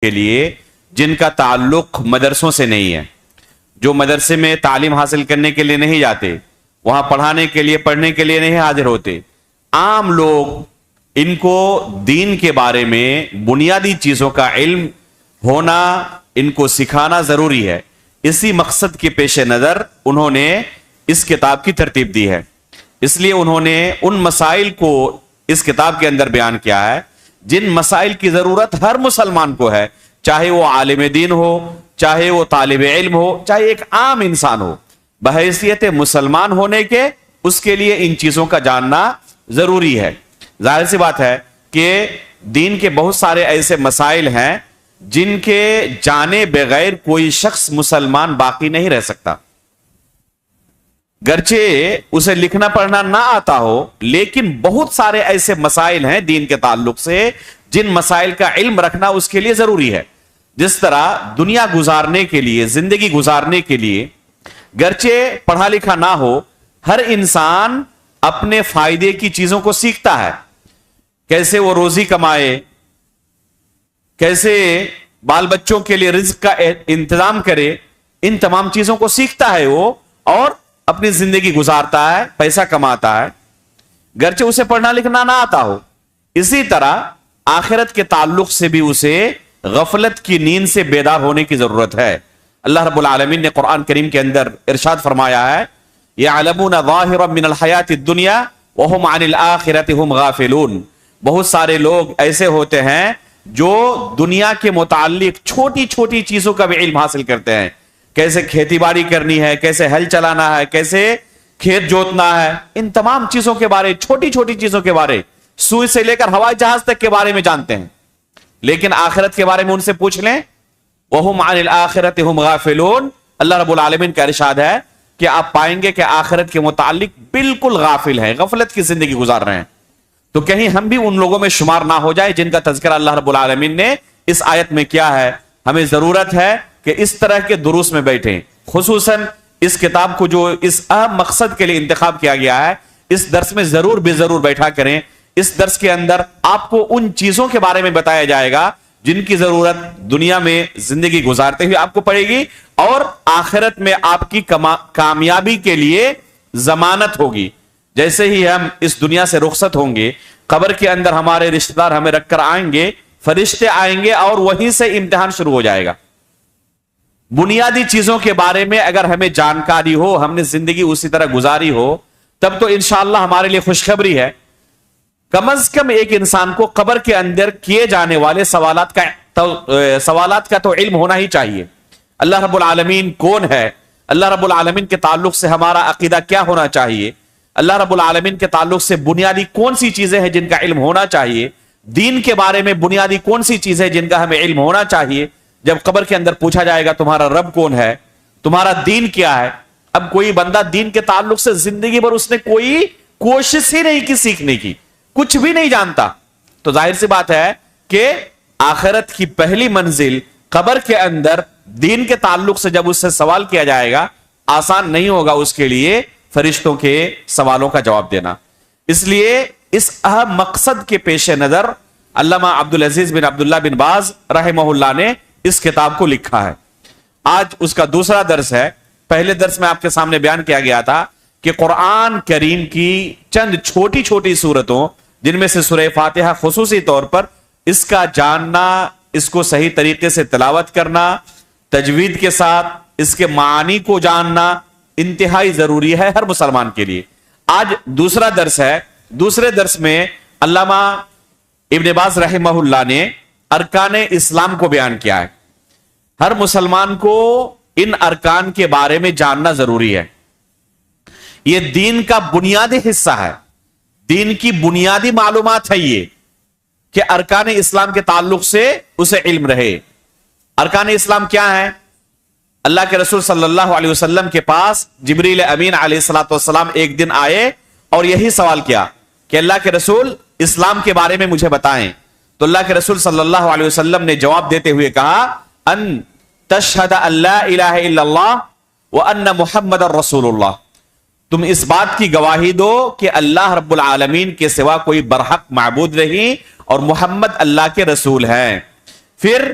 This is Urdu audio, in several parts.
کے لیے جن کا تعلق مدرسوں سے نہیں ہے، جو مدرسے میں تعلیم حاصل کرنے کے لیے نہیں جاتے، وہاں پڑھانے کے لیے پڑھنے کے لیے نہیں حاضر ہوتے، عام لوگ ان کو دین کے بارے میں بنیادی چیزوں کا علم ہونا، ان کو سکھانا ضروری ہے۔ اسی مقصد کے پیش نظر انہوں نے اس کتاب کی ترتیب دی ہے۔ اس لیے انہوں نے ان مسائل کو اس کتاب کے اندر بیان کیا ہے جن مسائل کی ضرورت ہر مسلمان کو ہے، چاہے وہ عالم دین ہو، چاہے وہ طالب علم ہو، چاہے ایک عام انسان ہو، بحیثیت مسلمان ہونے کے اس کے لیے ان چیزوں کا جاننا ضروری ہے۔ ظاہر سی بات ہے کہ دین کے بہت سارے ایسے مسائل ہیں جن کے جانے بغیر کوئی شخص مسلمان باقی نہیں رہ سکتا، گرچہ اسے لکھنا پڑھنا نہ آتا ہو، لیکن بہت سارے ایسے مسائل ہیں دین کے تعلق سے جن مسائل کا علم رکھنا اس کے لیے ضروری ہے۔ جس طرح دنیا گزارنے کے لیے، زندگی گزارنے کے لیے گرچہ پڑھا لکھا نہ ہو، ہر انسان اپنے فائدے کی چیزوں کو سیکھتا ہے، کیسے وہ روزی کمائے، کیسے بال بچوں کے لیے رزق کا انتظام کرے، ان تمام چیزوں کو سیکھتا ہے وہ، اور اپنی زندگی گزارتا ہے، پیسہ کماتا ہے، گرچہ اسے پڑھنا لکھنا نہ آتا ہو۔ اسی طرح آخرت کے تعلق سے بھی اسے غفلت کی نیند سے بیدار ہونے کی ضرورت ہے۔ اللہ رب العالمین نے قرآن کریم کے اندر ارشاد فرمایا ہے، یعلمون ظاہرا من الحیات الدنیا وہم عن الآخرۃ ہم غافلون۔ بہت سارے لوگ ایسے ہوتے ہیں جو دنیا کے متعلق چھوٹی چھوٹی چیزوں کا بھی علم حاصل کرتے ہیں، کیسے کھیتی باڑی کرنی ہے، کیسے ہل چلانا ہے، کیسے کھیت جوتنا ہے، ان تمام چیزوں کے بارے، چھوٹی چھوٹی چیزوں کے بارے، سوئی سے لے کر ہوائی جہاز تک کے بارے میں جانتے ہیں، لیکن آخرت کے بارے میں ان سے پوچھ لیں، وَهُمْ عَنِ الْآخِرَةِ هُمْ غَافِلُونَ۔ اللہ رب العالمین کا ارشاد ہے کہ آپ پائیں گے کہ آخرت کے متعلق بالکل غافل ہیں، غفلت کی زندگی گزار رہے ہیں۔ تو کہیں ہم بھی ان لوگوں میں شمار نہ ہو جائے جن کا تذکرہ اللہ رب العالمین نے اس آیت میں کیا ہے۔ ہمیں ضرورت ہے کہ اس طرح کے دروس میں بیٹھیں، خصوصاً اس کتاب کو جو اس اہم مقصد کے لیے انتخاب کیا گیا ہے، اس درس میں ضرور بے ضرور بیٹھا کریں۔ اس درس کے اندر آپ کو ان چیزوں کے بارے میں بتایا جائے گا جن کی ضرورت دنیا میں زندگی گزارتے ہوئے آپ کو پڑے گی، اور آخرت میں آپ کی کامیابی کے لیے ضمانت ہوگی۔ جیسے ہی ہم اس دنیا سے رخصت ہوں گے، قبر کے اندر ہمارے رشتہ دار ہمیں رکھ کر آئیں گے، فرشتے آئیں گے اور وہیں سے امتحان شروع ہو جائے گا۔ بنیادی چیزوں کے بارے میں اگر ہمیں جانکاری ہو، ہم نے زندگی اسی طرح گزاری ہو، تب تو انشاءاللہ ہمارے لیے خوشخبری ہے۔ کم از کم ایک انسان کو قبر کے اندر کیے جانے والے سوالات کا تو علم ہونا ہی چاہیے۔ اللہ رب العالمین کون ہے، اللہ رب العالمین کے تعلق سے ہمارا عقیدہ کیا ہونا چاہیے، اللہ رب العالمین کے تعلق سے بنیادی کون سی چیزیں ہیں جن کا علم ہونا چاہیے، دین کے بارے میں بنیادی کون سی چیزیں جن کا ہمیں علم ہونا چاہیے۔ جب قبر کے اندر پوچھا جائے گا تمہارا رب کون ہے، تمہارا دین کیا ہے، اب کوئی بندہ دین کے تعلق سے زندگی بھر اس نے کوئی کوشش ہی نہیں کی سیکھنے کی، کچھ بھی نہیں جانتا، تو ظاہر سی بات ہے کہ آخرت کی پہلی منزل قبر کے اندر دین کے تعلق سے جب اس سے سوال کیا جائے گا، آسان نہیں ہوگا اس کے لیے فرشتوں کے سوالوں کا جواب دینا۔ اس لیے اس اہم مقصد کے پیش نظر علامہ عبدالعزیز بن عبداللہ بن باز رحمہ اللہ نے اس کتاب کو لکھا ہے۔ آج اس کا دوسرا درس ہے۔ پہلے درس میں آپ کے سامنے بیان کیا گیا تھا کہ قرآن کریم کی چند چھوٹی چھوٹی سورتوں، جن میں سے سورہ فاتحہ خصوصی طور پر، اس کا جاننا، اس کو صحیح طریقے سے تلاوت کرنا، تجوید کے ساتھ اس کے معانی کو جاننا انتہائی ضروری ہے ہر مسلمان کے لیے۔ آج دوسرا درس ہے۔ دوسرے درس میں علامہ ابن باز رحمہ اللہ نے ارکان اسلام کو بیان کیا ہے۔ ہر مسلمان کو ان ارکان کے بارے میں جاننا ضروری ہے۔ یہ دین کا بنیادی حصہ ہے، دین کی بنیادی معلومات ہے یہ کہ ارکان اسلام کے تعلق سے اسے علم رہے۔ ارکان اسلام کیا ہے؟ اللہ کے رسول صلی اللہ علیہ وسلم کے پاس جبریل امین علیہ الصلوۃ والسلام ایک دن آئے اور یہی سوال کیا کہ اللہ کے رسول اسلام کے بارے میں مجھے بتائیں۔ تو اللہ کے رسول صلی اللہ علیہ وسلم نے جواب دیتے ہوئے کہا، ان تشہد ان لا الہ الا اللہ وان محمد رسول اللہ، تم اس بات کی گواہی دو کہ اللہ رب العالمین کے سوا کوئی برحق معبود نہیں اور محمد اللہ کے رسول ہیں۔ پھر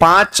5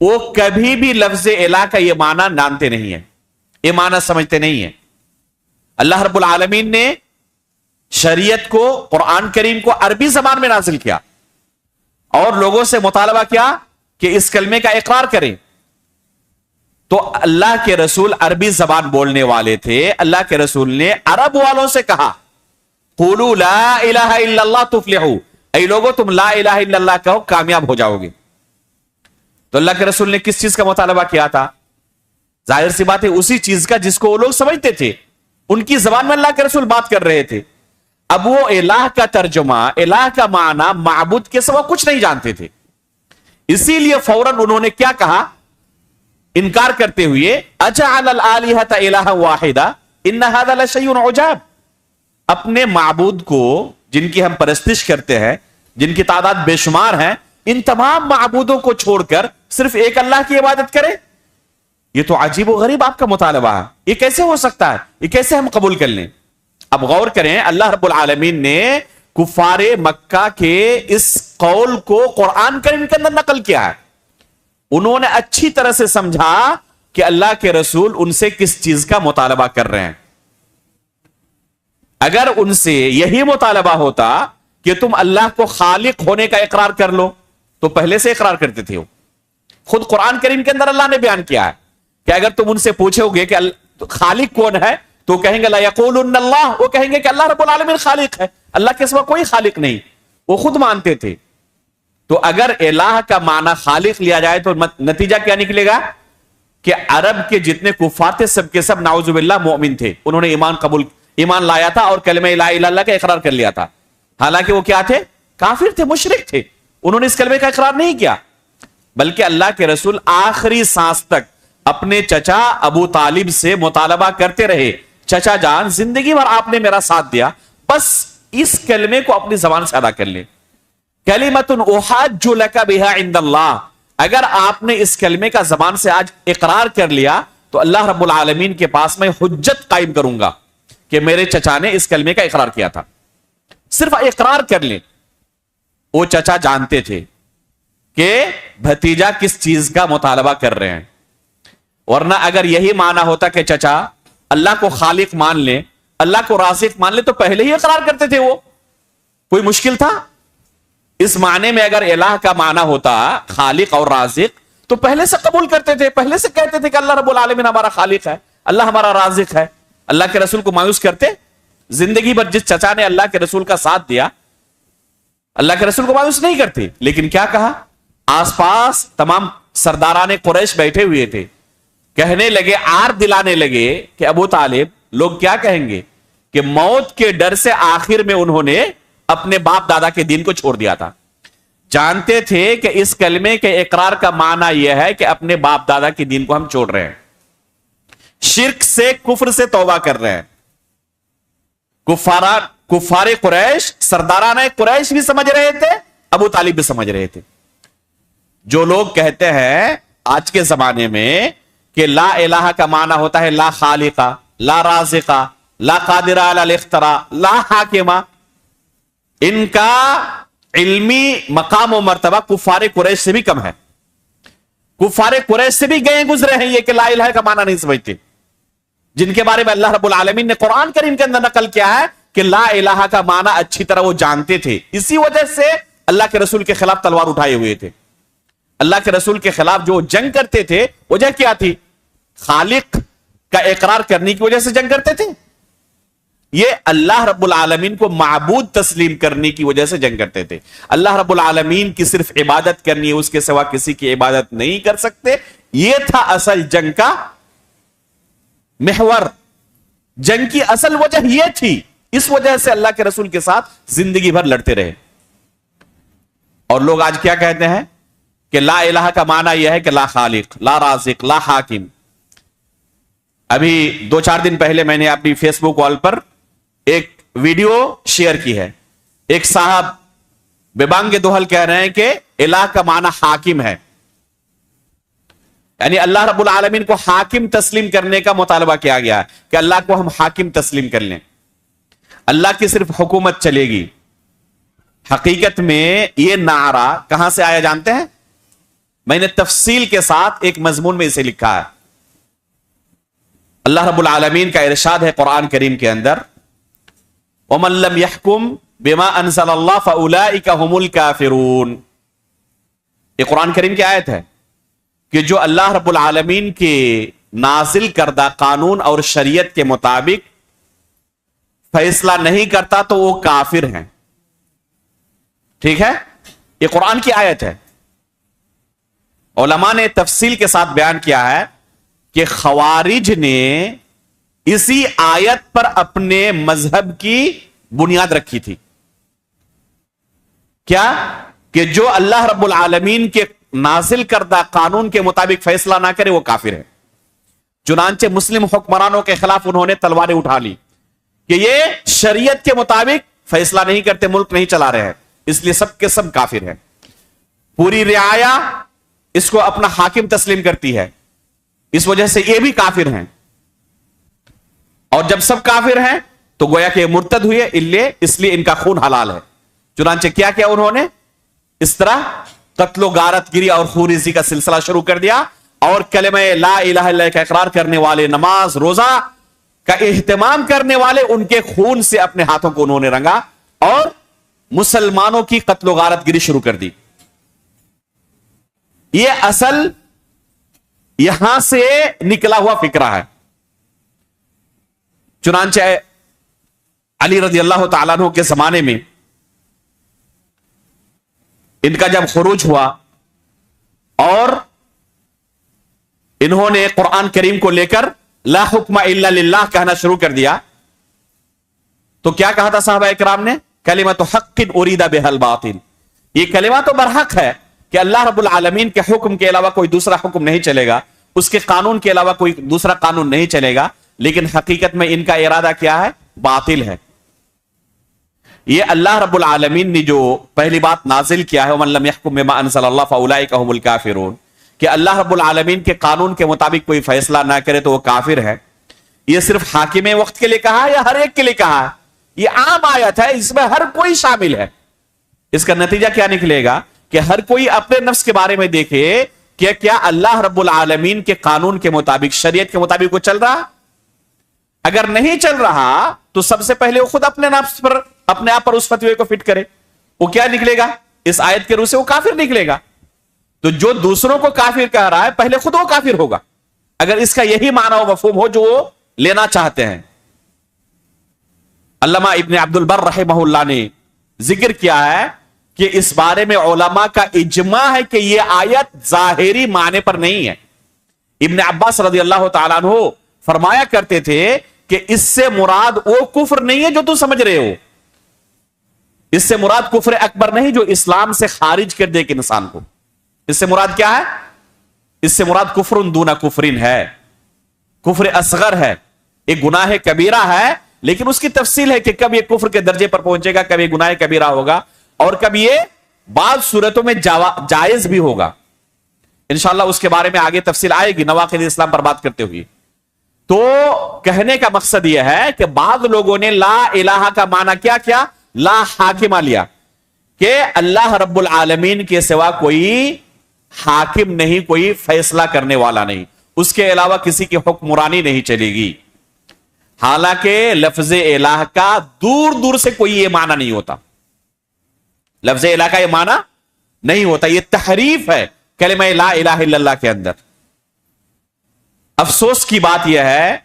وہ کبھی بھی لفظ الہ کا یہ معنی جانتے نہیں ہیں، یہ معنی سمجھتے نہیں ہیں۔ اللہ رب العالمین نے شریعت کو، قرآن کریم کو عربی زبان میں نازل کیا اور لوگوں سے مطالبہ کیا کہ اس کلمے کا اقرار کریں۔ تو اللہ کے رسول عربی زبان بولنے والے تھے، اللہ کے رسول نے عرب والوں سے کہا قولوا لا الہ الا اللہ تفلحوا، اے لوگوں تم لا الہ الا اللہ کہو کامیاب ہو جاؤ گے۔ تو اللہ کے رسول نے کس چیز کا مطالبہ کیا تھا؟ ظاہر سی بات ہے اسی چیز کا جس کو وہ لوگ سمجھتے تھے، ان کی زبان میں اللہ کے رسول بات کر رہے تھے۔ اب وہ الہ کا ترجمہ، الہ کا معنی معبود کے سوا کچھ نہیں جانتے تھے، اسی لیے فوراً انہوں نے کیا کہا انکار کرتے ہوئے، اجعل الآلہۃ الہا واحدا ان ھذا لشیء عجاب، اپنے معبود کو جن کی ہم پرستش کرتے ہیں، جن کی تعداد بے شمار ہے، ان تمام معبودوں کو چھوڑ کر صرف ایک اللہ کی عبادت کرے، یہ تو عجیب و غریب آپ کا مطالبہ ہے، یہ کیسے ہو سکتا ہے، یہ کیسے ہم قبول کر لیں؟ اب غور کریں، اللہ رب العالمین نے کفار مکہ کے اس قول کو قرآن کریم کے اندر نقل کیا ہے۔ انہوں نے اچھی طرح سے سمجھا کہ اللہ کے رسول ان سے کس چیز کا مطالبہ کر رہے ہیں۔ اگر ان سے یہی مطالبہ ہوتا کہ تم اللہ کو خالق ہونے کا اقرار کر لو تو پہلے سے اقرار کرتے تھے۔ خود قرآن کریم کے اندر اللہ نے بیان کیا ہے کہ اگر تم ان سے پوچھو گے کہ خالق کون ہے تو کہیں گے لا یقولن اللہ، وہ کہیں گے کہ اللہ رب العالمین خالق ہے، اللہ کے سوا کوئی خالق نہیں، وہ خود مانتے تھے۔ تو اگر الہ کا معنی خالق لیا جائے تو نتیجہ کیا نکلے گا کہ عرب کے جتنے کفار تھے سب کے سب نعوذ باللہ مومن تھے، انہوں نے ایمان لایا تھا اور کلمہ لا الہ الا اللہ کا اقرار کر لیا تھا، حالانکہ وہ کیا تھے؟ کافر تھے، مشرک تھے، انہوں نے اس کلمے کا اقرار نہیں کیا، بلکہ اللہ کے رسول آخری سانس تک اپنے چچا ابو طالب سے مطالبہ کرتے رہے، چچا جان زندگی بھر آپ نے میرا ساتھ دیا، بس اس کلمے کو اپنی زبان سے ادا کر لیں، کلمۃ احاج لک بها عند اللہ، اگر آپ نے اس کلمے کا زبان سے آج اقرار کر لیا تو اللہ رب العالمین کے پاس میں حجت قائم کروں گا کہ میرے چچا نے اس کلمے کا اقرار کیا تھا، صرف اقرار کر لیں۔ وہ چچا جانتے تھے کہ بھتیجا کس چیز کا مطالبہ کر رہے ہیں، ورنہ اگر یہی معنی ہوتا کہ چچا اللہ کو خالق مان لے، اللہ کو رازق مان لے تو پہلے ہی اقرار کرتے تھے، وہ کوئی مشکل تھا؟ اس معنی میں اگر الہ کا معنی ہوتا خالق اور رازق تو پہلے سے قبول کرتے تھے، پہلے سے کہتے تھے کہ اللہ رب العالمین ہمارا خالق ہے، اللہ ہمارا رازق ہے۔ اللہ کے رسول کو مایوس کرتے؟ زندگی بھر جس چچا نے اللہ کے رسول کا ساتھ دیا اللہ کے رسول کو مایوس نہیں کرتے، لیکن کیا کہا؟ آس پاس تمام سرداران قریش بیٹھے ہوئے تھے، کہنے لگے، آر دلانے لگے کہ ابو طالب لوگ کیا کہیں گے کہ موت کے ڈر سے آخر میں انہوں نے اپنے باپ دادا کے دین کو چھوڑ دیا تھا، جانتے تھے کہ اس کلمے کے اقرار کا معنی یہ ہے کہ اپنے باپ دادا کے دین کو ہم چھوڑ رہے ہیں، شرک سے کفر سے توبہ کر رہے ہیں۔ کفار قریش، سرداران قریش بھی سمجھ رہے تھے، ابو طالب بھی سمجھ رہے تھے۔ جو لوگ کہتے ہیں آج کے زمانے میں کہ لا الہ کا معنی ہوتا ہے لا خالقہ، لا رازقہ، لا قادر علی الاختراع، لا حاکمہ، ان کا علمی مقام و مرتبہ کفار قریش سے بھی کم ہے، کفار قریش سے بھی گئے گزرے ہیں یہ کہ لا الہ کا معنی نہیں سمجھتے، جن کے بارے میں اللہ رب العالمین نے قرآن کریم کے اندر نقل کیا ہے کہ لا الہ کا معنی اچھی طرح وہ جانتے تھے، اسی وجہ سے اللہ کے رسول کے خلاف تلوار اٹھائے ہوئے تھے۔ اللہ کے رسول کے خلاف جو جنگ کرتے تھے وجہ کیا تھی؟ خالق کا اقرار کرنے کی وجہ سے جنگ کرتے تھے، یہ اللہ رب العالمین کو معبود تسلیم کرنے کی وجہ سے جنگ کرتے تھے۔ اللہ رب العالمین کی صرف عبادت کرنی ہے، اس کے سوا کسی کی عبادت نہیں کر سکتے، یہ تھا اصل جنگ کا محور، جنگ کی اصل وجہ یہ تھی، اس وجہ سے اللہ کے رسول کے ساتھ زندگی بھر لڑتے رہے۔ اور لوگ آج کیا کہتے ہیں کہ لا الہ کا معنی یہ ہے کہ لا خالق، لا رازق، لا حاکم۔ ابھی 2-4 دن پہلے میں نے اپنی فیس بک وال پر ایک ویڈیو شیئر کی ہے، ایک صاحب ببانگ دوہل کہہ رہے ہیں کہ الہ کا معنی حاکم ہے، یعنی اللہ رب العالمین کو حاکم تسلیم کرنے کا مطالبہ کیا گیا ہے کہ اللہ کو ہم حاکم تسلیم کر لیں، اللہ کی صرف حکومت چلے گی۔ حقیقت میں یہ نعرہ کہاں سے آیا جانتے ہیں؟ میں نے تفصیل کے ساتھ ایک مضمون میں اسے لکھا ہے. اللہ رب العالمین کا ارشاد ہے قرآن کریم کے اندر وَمَن لَّمْ يَحْكُمْ بِمَا أَنزَلَ اللَّهُ فَأُولَٰئِكَ هُمُ الْكَافِرُونَ. یہ قرآن کریم کی آیت ہے کہ جو اللہ رب العالمین کے نازل کردہ قانون اور شریعت کے مطابق فیصلہ نہیں کرتا تو وہ کافر ہیں. ٹھیک ہے، یہ قرآن کی آیت ہے. علماء نے تفصیل کے ساتھ بیان کیا ہے کہ خوارج نے اسی آیت پر اپنے مذہب کی بنیاد رکھی تھی. کیا؟ کہ جو اللہ رب العالمین کے نازل کردہ قانون کے مطابق فیصلہ نہ کرے وہ کافر ہے. چنانچہ مسلم حکمرانوں کے خلاف انہوں نے تلواریں اٹھا لی کہ یہ شریعت کے مطابق فیصلہ نہیں کرتے، ملک نہیں چلا رہے ہیں، اس لیے سب کے سب کافر ہیں. پوری رعایا اس کو اپنا حاکم تسلیم کرتی ہے، اس وجہ سے یہ بھی کافر ہیں. اور جب سب کافر ہیں تو گویا کہ مرتد ہوئے، اس لیے ان کا خون حلال ہے. چنانچہ کیا کیا انہوں نے؟ اس طرح قتل و غارت گری اور خونریزی کا سلسلہ شروع کر دیا، اور کلمہ لا الہ الا اللہ کا اقرار کرنے والے، نماز روزہ کا اہتمام کرنے والے، ان کے خون سے اپنے ہاتھوں کو انہوں نے رنگا اور مسلمانوں کی قتل و غارت گری شروع کر دی. یہ اصل یہاں سے نکلا ہوا فکرہ ہے. چنانچہ علی رضی اللہ تعالیٰ عنہ کے زمانے میں ان کا جب خروج ہوا اور انہوں نے قرآن کریم کو لے کر لا حکم الا للہ کہنا شروع کر دیا، تو کیا کہا تھا صحابہ اکرام نے؟ کلمۃ حق ارید بها الباطل. یہ کلمہ تو برحق ہے کہ اللہ رب العالمین کے حکم کے علاوہ کوئی دوسرا حکم نہیں چلے گا، اس کے قانون کے علاوہ کوئی دوسرا قانون نہیں چلے گا، لیکن حقیقت میں ان کا ارادہ کیا ہے؟ باطل ہے. یہ اللہ رب العالمین نے جو پہلی بات نازل کیا ہے وَمَن لَّمْ يَحْكُم بِمَا أَنزَلَ اللَّهُ فَأُولَٰئِكَ هُمُ الْكَافِرُونَ، کہ اللہ رب العالمین کے قانون کے مطابق کوئی فیصلہ نہ کرے تو وہ کافر ہے. یہ صرف حاکم وقت کے لیے کہا یا ہر ایک کے لیے کہا؟ یہ عام آیت ہے، اس میں ہر کوئی شامل ہے. اس کا نتیجہ کیا نکلے گا کہ ہر کوئی اپنے نفس کے بارے میں دیکھے کہ کیا اللہ رب العالمین کے قانون کے مطابق، شریعت کے مطابق وہ چل رہا. اگر نہیں چل رہا تو سب سے پہلے وہ خود اپنے نفس پر، اپنے آپ پر اس فتوے کو فٹ کرے. وہ کیا نکلے گا؟ اس آیت کے روح سے وہ کافر نکلے گا. تو جو دوسروں کو کافر کہہ رہا ہے پہلے خود وہ کافر ہوگا، اگر اس کا یہی معنی و مفہوم ہو جو وہ لینا چاہتے ہیں. علامہ ابن عبد البر رحمہ اللہ نے ذکر کیا ہے کہ اس بارے میں علماء کا اجماع ہے کہ یہ آیت ظاہری معنی پر نہیں ہے. ابن عباس رضی اللہ تعالیٰ عنہ فرمایا کرتے تھے کہ اس سے مراد وہ کفر نہیں ہے جو تم سمجھ رہے ہو. اس سے مراد کفر اکبر نہیں جو اسلام سے خارج کر دے ایک انسان کو. اس سے مراد کیا ہے؟ اس سے مراد کفر دون کفرین ہے، کفر اصغر ہے، ایک گناہ کبیرہ ہے، لیکن اس کی تفصیل ہے کہ کب یہ کفر کے درجے پر پہنچے گا، کب یہ گناہ کبیرہ ہوگا، اور کب یہ بعض صورتوں میں جائز بھی ہوگا. انشاءاللہ اس کے بارے میں آگے تفصیل آئے گی نواقض اسلام پر بات کرتے ہوئے. تو کہنے کا مقصد یہ ہے کہ بعض لوگوں نے لا الہ کا معنی کیا کیا؟ لا حاکمہ لیا، کہ اللہ رب العالمین کے سوا کوئی حاکم نہیں، کوئی فیصلہ کرنے والا نہیں، اس کے علاوہ کسی کی حکمرانی نہیں چلے گی. حالانکہ لفظ الہ کا دور دور سے کوئی یہ معنی نہیں ہوتا. لفظ الہ کا یہ معنی نہیں ہوتا، یہ تحریف ہے کلمہ لا الہ الا اللہ کے اندر. افسوس کی بات یہ ہے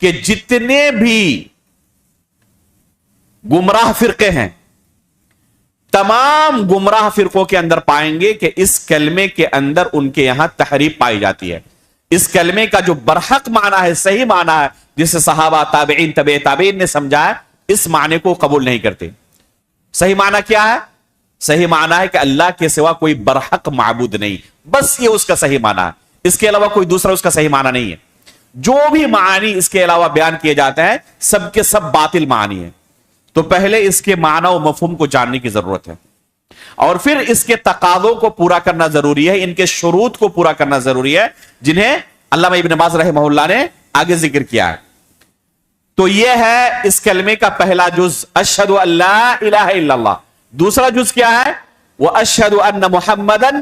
کہ جتنے بھی گمراہ فرقے ہیں، تمام گمراہ فرقوں کے اندر پائیں گے کہ اس کلمے کے اندر ان کے یہاں تحریف پائی جاتی ہے. اس کلمے کا جو برحق معنی ہے، صحیح معنی ہے، جسے صحابہ، تابعین، تبع تابعین نے سمجھا ہے، اس معنی کو قبول نہیں کرتے. صحیح معنی کیا ہے؟ صحیح معنی ہے کہ اللہ کے سوا کوئی برحق معبود نہیں، بس یہ اس کا صحیح معنی ہے. اس کے علاوہ کوئی دوسرا اس کا صحیح معنی نہیں ہے. جو بھی معانی اس کے علاوہ بیان کیے جاتے ہیں سب کے سب باطل معانی ہیں. تو پہلے اس کے معنی و مفہوم کو جاننے کی ضرورت ہے، اور پھر اس کے تقاضوں کو پورا کرنا ضروری ہے، ان کے شروط کو پورا کرنا ضروری ہے، جنہیں علامہ ابن باز رحمہ اللہ نے آگے ذکر کیا ہے. تو یہ ہے اس کلمے کا پہلا جز، اشہد ان لا الہ الا اللہ. دوسرا جز کیا ہے؟ واشہد ان محمدن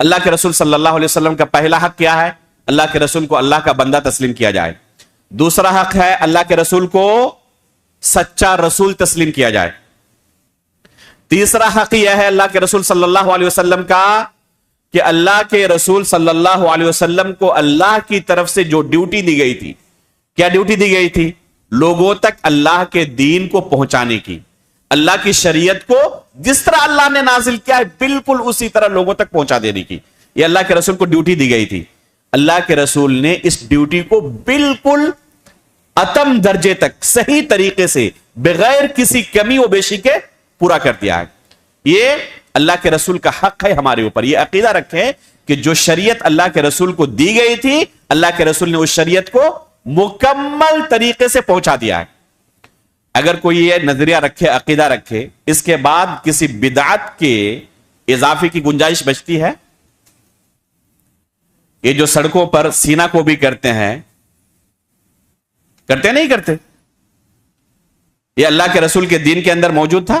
اللہ کے رسول صلی اللہ علیہ وسلم کا پہلا حق کیا ہے؟ اللہ کے رسول کو اللہ کا بندہ تسلیم کیا جائے. دوسرا حق ہے اللہ کے رسول کو سچا رسول تسلیم کیا جائے. تیسرا حق یہ ہے اللہ کے رسول صلی اللہ علیہ وسلم کا کہ اللہ کے رسول صلی اللہ علیہ وسلم کو اللہ کی طرف سے جو ڈیوٹی دی گئی تھی، کیا ڈیوٹی دی گئی تھی؟ لوگوں تک اللہ کے دین کو پہنچانے کی. اللہ کی شریعت کو جس طرح اللہ نے نازل کیا ہے بالکل اسی طرح لوگوں تک پہنچا دینے کی. یہ اللہ کے رسول کو ڈیوٹی دی گئی تھی. اللہ کے رسول نے اس ڈیوٹی کو بالکل اتم درجے تک صحیح طریقے سے بغیر کسی کمی و بیشی کے پورا کر دیا ہے. یہ اللہ کے رسول کا حق ہے ہمارے اوپر. یہ عقیدہ رکھیں کہ جو شریعت اللہ کے رسول کو دی گئی تھی، اللہ کے رسول نے اس شریعت کو مکمل طریقے سے پہنچا دیا ہے. اگر کوئی یہ نظریہ رکھے، عقیدہ رکھے، اس کے بعد کسی بدعت کے اضافے کی گنجائش بچتی ہے؟ یہ جو سڑکوں پر سینہ کو بھی کرتے ہیں، کرتے نہیں کرتے؟ یہ اللہ کے رسول کے دین کے اندر موجود تھا.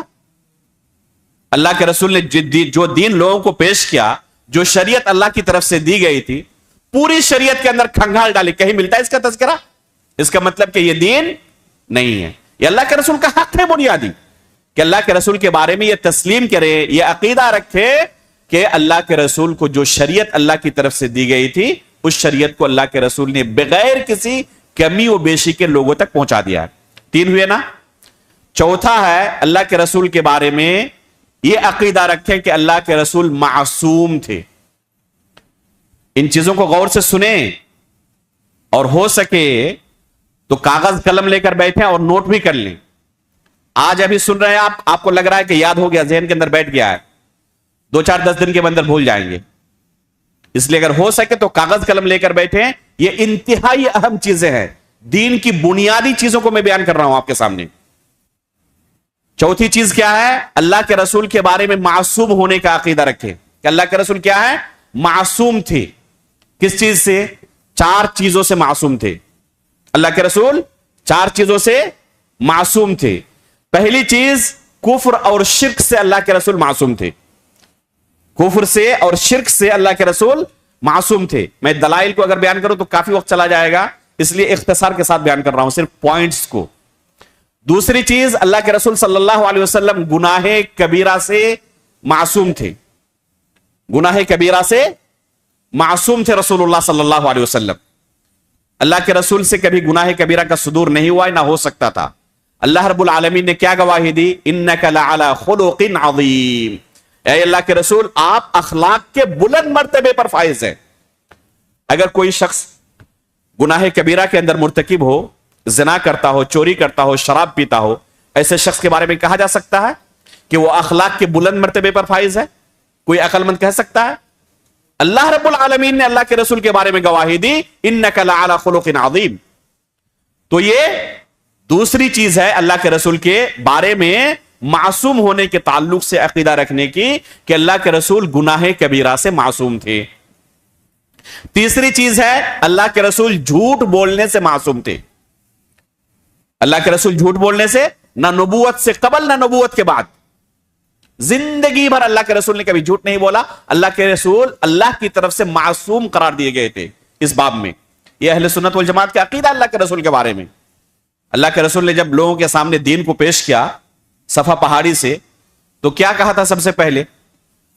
اللہ کے رسول نے جو دین لوگوں کو پیش کیا، جو شریعت اللہ کی طرف سے دی گئی تھی، پوری شریعت کے اندر کھنگال ڈالی. کہیں ملتا ہے اس کا تذکرہ؟ اس کا مطلب کہ یہ دین نہیں ہے. یہ اللہ کے رسول کا حق ہے بنیادی کہ اللہ کے رسول کے بارے میں یہ تسلیم کرے، یہ عقیدہ رکھے کہ اللہ کے رسول کو جو شریعت اللہ کی طرف سے دی گئی تھی، اس شریعت کو اللہ کے رسول نے بغیر کسی کمی و بیشی کے لوگوں تک پہنچا دیا ہے. 3 ہوئے نا؟ چوتھا ہے اللہ کے رسول کے بارے میں یہ عقیدہ رکھیں کہ اللہ کے رسول معصوم تھے. ان چیزوں کو غور سے سنیں اور ہو سکے تو کاغذ قلم لے کر بیٹھیں اور نوٹ بھی کر لیں. آج ابھی سن رہے ہیں آپ کو لگ رہا ہے کہ یاد ہو گیا، ذہن کے اندر بیٹھ گیا ہے، 2-4-10 دن کے اندر بھول جائیں گے. اس لیے اگر ہو سکے تو کاغذ قلم لے کر بیٹھیں. یہ انتہائی اہم چیزیں ہیں، دین کی بنیادی چیزوں کو میں بیان کر رہا ہوں آپ کے سامنے. چوتھی چیز کیا ہے؟ اللہ کے رسول کے بارے میں معصوم ہونے کا عقیدہ رکھیں کہ اللہ کے رسول کیا ہے؟ معصوم تھے. کس چیز سے؟ 4 چیزوں سے معصوم تھے. اللہ کے رسول 4 چیزوں سے معصوم تھے. پہلی چیز، کفر اور شرک سے اللہ کے رسول معصوم تھے. کفر سے اور شرک سے اللہ کے رسول معصوم تھے. میں دلائل کو اگر بیان کروں تو کافی وقت چلا جائے گا، اس لیے اختصار کے ساتھ بیان کر رہا ہوں، صرف پوائنٹس کو. دوسری چیز، اللہ کے رسول صلی اللہ علیہ وسلم گناہ کبیرہ سے معصوم تھے. گناہ کبیرہ سے معصوم تھے رسول اللہ صلی اللہ علیہ وسلم. اللہ کے رسول سے کبھی گناہ کبیرہ کا صدور نہیں ہوا، نہ ہو سکتا تھا. اللہ رب العالمین نے کیا گواہی دی؟ انک لعلی خلق عظیم. اے اللہ کے رسول، آپ اخلاق کے بلند مرتبے پر فائز ہیں. اگر کوئی شخص گناہ کبیرہ کے اندر مرتکب ہو، زنا کرتا ہو، چوری کرتا ہو، شراب پیتا ہو، ایسے شخص کے بارے میں کہا جا سکتا ہے کہ وہ اخلاق کے بلند مرتبے پر فائز ہے؟ کوئی عقل مند کہہ سکتا ہے؟ اللہ رب العالمین نے اللہ کے رسول کے بارے میں گواہی دی، انک لعلی خلق عظیم. تو یہ دوسری چیز ہے اللہ کے رسول کے بارے میں معصوم ہونے کے تعلق سے عقیدہ رکھنے کی کہ اللہ کے رسول گناہ کبیرہ سے معصوم تھے. تیسری چیز ہے اللہ کے رسول جھوٹ بولنے سے معصوم تھے. اللہ کے رسول جھوٹ بولنے سے، نہ نبوت سے قبل نہ نبوت کے بعد، زندگی بھر اللہ کے رسول نے کبھی جھوٹ نہیں بولا. اللہ کے رسول اللہ کی طرف سے معصوم قرار دیے گئے تھے. اس باب میں یہ اہل سنت والجماعت کا عقیدہ اللہ کے رسول کے بارے میں. اللہ کے رسول نے جب لوگوں کے سامنے دین کو پیش کیا صفا پہاڑی سے، تو کیا کہا تھا؟ سب سے پہلے،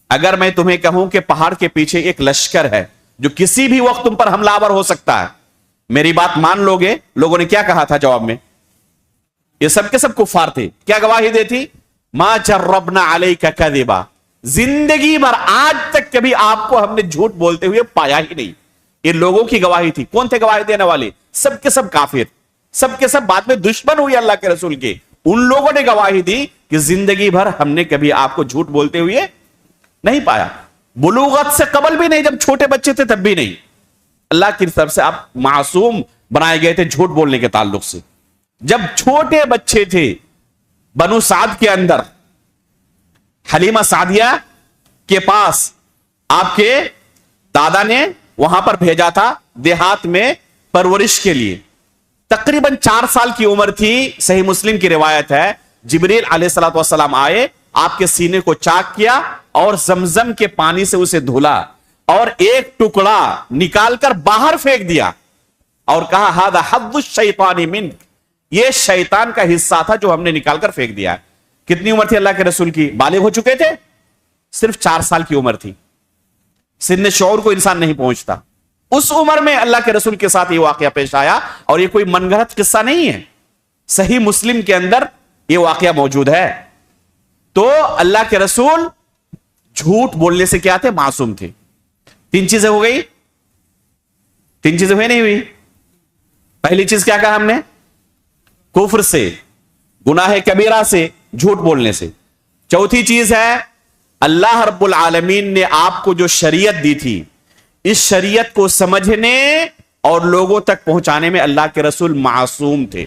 اگر میں تمہیں کہوں کہ پہاڑ کے پیچھے ایک لشکر ہے جو کسی بھی وقت تم پر حملہ آور ہو سکتا ہے، میری بات مان لو گے؟ لوگوں نے کیا کہا تھا جواب میں؟ یہ سب کے سب کفار تھے. کیا گواہی دیتی؟ ما جربنا علیک کذبا، زندگی بھر آج تک کبھی آپ کو ہم نے جھوٹ بولتے ہوئے پایا ہی نہیں. یہ لوگوں کی گواہی تھی. کون تھے گواہی دینے والے؟ سب کے سب کافر، سب کے سب بعد میں دشمن ہوئے اللہ کے رسول کے. ان لوگوں نے گواہی دی کہ زندگی بھر ہم نے کبھی آپ کو جھوٹ بولتے ہوئے نہیں پایا. بلوغت سے قبل بھی نہیں، جب چھوٹے بچے تھے تب بھی نہیں. اللہ کی طرف سے آپ معصوم بنائے گئے تھے جھوٹ بولنے کے تعلق سے. جب چھوٹے بچے تھے بنو سعد کے اندر، حلیمہ سعدیہ کے پاس آپ کے دادا نے وہاں پر بھیجا تھا دیہات میں پرورش کے لیے. تقریباً 4 سال کی عمر تھی. صحیح مسلم کی روایت ہے، جبریل علیہ الصلوۃ والسلام آئے، آپ کے سینے کو چاک کیا اور زمزم کے پانی سے اسے دھلا اور ایک ٹکڑا نکال کر باہر پھینک دیا اور کہا ہذا حظ الشیطان منک، یہ شیطان کا حصہ تھا جو ہم نے نکال کر پھینک دیا. کتنی عمر تھی اللہ کے رسول کی؟ بالغ ہو چکے تھے، صرف 4 سال کی عمر تھی. سن شعور کو انسان نہیں پہنچتا. اس عمر میں اللہ کے رسول کے ساتھ یہ واقعہ پیش آیا، اور یہ کوئی من گھڑت قصہ نہیں ہے، صحیح مسلم کے اندر یہ واقعہ موجود ہے. تو اللہ کے رسول جھوٹ بولنے سے کیا تھے؟ معصوم تھے. 3 چیزیں ہو گئی. 3 چیزیں ہوئی نہیں ہوئی؟ پہلی چیز کیا کہا ہم نے؟ کفر سے، گناہ کبیرہ سے، جھوٹ بولنے سے. چوتھی چیز ہے اللہ رب العالمین نے آپ کو جو شریعت دی تھی، اس شریعت کو سمجھنے اور لوگوں تک پہنچانے میں اللہ کے رسول معصوم تھے.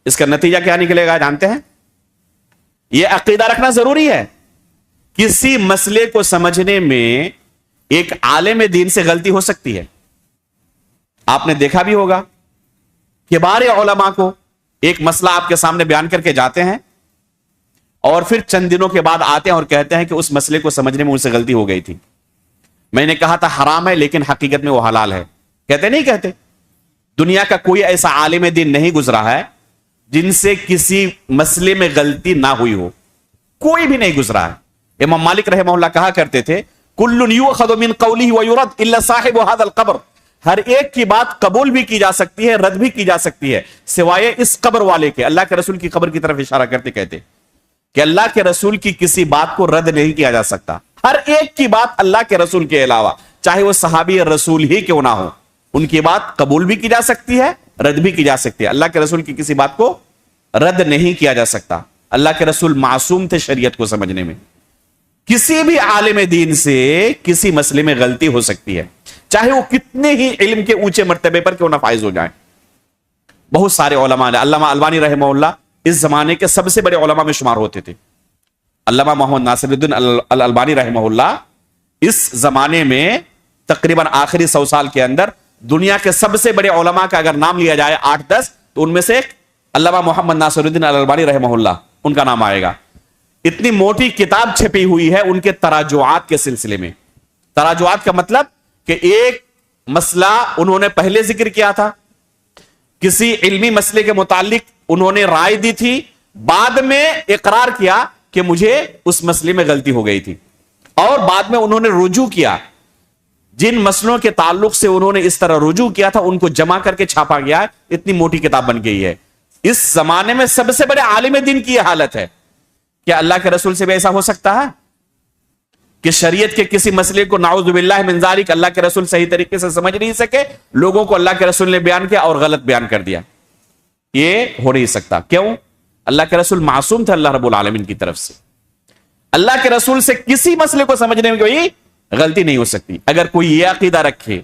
اس کا نتیجہ کیا نکلے گا جانتے ہیں؟ یہ عقیدہ رکھنا ضروری ہے. کسی مسئلے کو سمجھنے میں ایک عالم دین سے غلطی ہو سکتی ہے. آپ نے دیکھا بھی ہوگا کہ بارے علماء کو ایک مسئلہ آپ کے سامنے بیان کر کے جاتے ہیں اور پھر چند دنوں کے بعد آتے ہیں اور کہتے ہیں کہ اس مسئلے کو سمجھنے میں ان سے غلطی ہو گئی تھی، میں نے کہا تھا حرام ہے لیکن حقیقت میں وہ حلال ہے. کہتے نہیں کہتے؟ دنیا کا کوئی ایسا عالم دین نہیں گزرا ہے جن سے کسی مسئلے میں غلطی نہ ہوئی ہو، کوئی بھی نہیں گزرا ہے. امام مالک رحمہ اللہ کہا کرتے تھے کل یؤخذ من قوله ويرد الا صاحب هذا القبر، ہر ایک کی بات قبول بھی کی جا سکتی ہے، رد بھی کی جا سکتی ہے، سوائے اس قبر والے کے. اللہ کے رسول کی قبر کی طرف اشارہ کرتے کہتے کہ اللہ کے رسول کی کسی بات کو رد نہیں کیا جا سکتا. ہر ایک کی بات اللہ کے رسول کے علاوہ، چاہے وہ صحابی رسول ہی کیوں نہ ہو، ان کی بات قبول بھی کی جا سکتی ہے، رد بھی کی جا سکتی ہے. اللہ کے رسول کی کسی بات کو رد نہیں کیا جا سکتا. اللہ کے رسول معصوم تھے شریعت کو سمجھنے میں. کسی بھی عالم دین سے کسی مسئلے میں غلطی ہو سکتی ہے، چاہے وہ کتنے ہی علم کے اونچے مرتبے پر کیوں نہ فائز ہو جائیں. بہت سارے علماء نے، علامہ البانی رحمہ اللہ اس زمانے کے سب سے بڑے علماء میں شمار ہوتے تھے. علامہ محمد ناصر الدین الالبانی رحمہ اللہ اس زمانے میں تقریباً آخری 100 سال کے اندر دنیا کے سب سے بڑے علماء کا اگر نام لیا جائے 8-10 تو ان میں سے علامہ محمد ناصر الدین الالبانی رحمہ اللہ ان کا نام آئے گا. اتنی موٹی کتاب چھپی ہوئی ہے ان کے تراجعات کے سلسلے میں. تراجعات کا مطلب کہ ایک مسئلہ انہوں نے پہلے ذکر کیا تھا، کسی علمی مسئلے کے متعلق انہوں نے رائے دی تھی، بعد میں اقرار کیا کہ مجھے اس مسئلے میں غلطی ہو گئی تھی، اور بعد میں انہوں نے رجوع کیا. جن مسئلوں کے تعلق سے انہوں نے اس طرح رجوع کیا تھا ان کو جمع کر کے چھاپا گیا ہے. اتنی موٹی کتاب بن گئی ہے. اس زمانے میں سب سے بڑے عالم دین کی یہ حالت ہے. کیا اللہ کے رسول سے بھی ایسا ہو سکتا ہے کہ شریعت کے کسی مسئلے کو نعوذ باللہ من ذالک اللہ کے رسول صحیح طریقے سے سمجھ نہیں سکے، لوگوں کو اللہ کے رسول نے بیان کیا اور غلط بیان کر دیا؟ یہ ہو نہیں سکتا. کیوں؟ اللہ کے رسول معصوم تھے اللہ رب العالمین کی طرف سے. اللہ کے رسول سے کسی مسئلے کو سمجھنے میں کوئی غلطی نہیں ہو سکتی. اگر کوئی یہ عقیدہ رکھے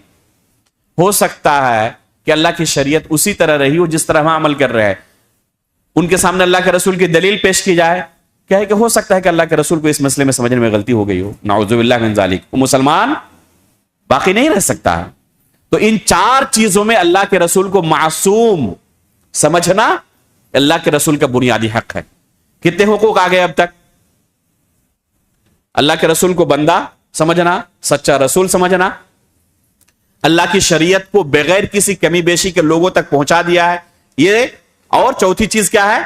ہو سکتا ہے کہ اللہ کی شریعت اسی طرح رہی ہو جس طرح ہم عمل کر رہے ہیں، ان کے سامنے اللہ کے رسول کی دلیل پیش کی جائے، کیا ہے کہ ہو سکتا ہے کہ اللہ کے رسول کو اس مسئلے میں سمجھنے میں غلطی ہو گئی ہو، نعوذ باللہ من ذالک، وہ مسلمان باقی نہیں رہ سکتا ہے. تو ان 4 چیزوں میں اللہ کے رسول کو معصوم سمجھنا اللہ کے رسول کا بنیادی حق ہے. کتنے حقوق آ گئے اب تک؟ اللہ کے رسول کو بندہ سمجھنا، سچا رسول سمجھنا، اللہ کی شریعت کو بغیر کسی کمی بیشی کے لوگوں تک پہنچا دیا ہے یہ. اور چوتھی چیز کیا ہے؟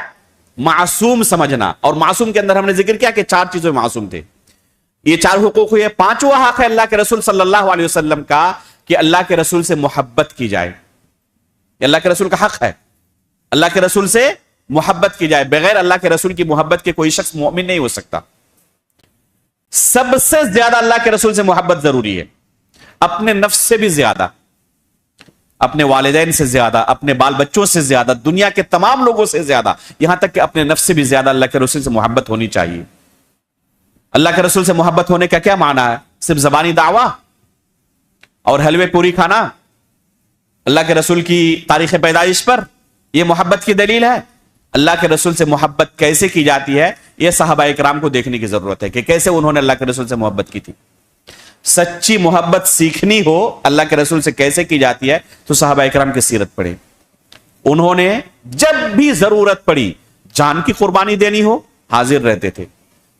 معصوم سمجھنا. اور معصوم کے اندر ہم نے ذکر کیا کہ 4 چیزوں میں معصوم تھے. یہ 4 حقوق ہوئے. 5واں حق ہے اللہ کے رسول صلی اللہ علیہ وسلم کا کہ اللہ کے رسول سے محبت کی جائے. یہ اللہ کے رسول کا حق ہے، اللہ کے رسول سے محبت کی جائے. بغیر اللہ کے رسول کی محبت کے کوئی شخص مومن نہیں ہو سکتا. سب سے زیادہ اللہ کے رسول سے محبت ضروری ہے، اپنے نفس سے بھی زیادہ، اپنے والدین سے زیادہ، اپنے بال بچوں سے زیادہ، دنیا کے تمام لوگوں سے زیادہ، یہاں تک کہ اپنے نفس سے بھی زیادہ اللہ کے رسول سے محبت ہونی چاہیے. اللہ کے رسول سے محبت ہونے کا کیا معنی ہے؟ صرف زبانی دعویٰ اور حلوے پوری کھانا اللہ کے رسول کی تاریخ پیدائش پر یہ محبت کی دلیل ہے؟ اللہ کے رسول سے محبت کیسے کی جاتی ہے یہ صحابہ اکرام کو دیکھنے کی ضرورت ہے کہ کیسے انہوں نے اللہ کے رسول سے محبت کی تھی. سچی محبت سیکھنی ہو اللہ کے رسول سے کیسے کی جاتی ہے تو صحابہ اکرام کی سیرت پڑھیں. انہوں نے جب بھی ضرورت پڑی، جان کی قربانی دینی ہو حاضر رہتے تھے،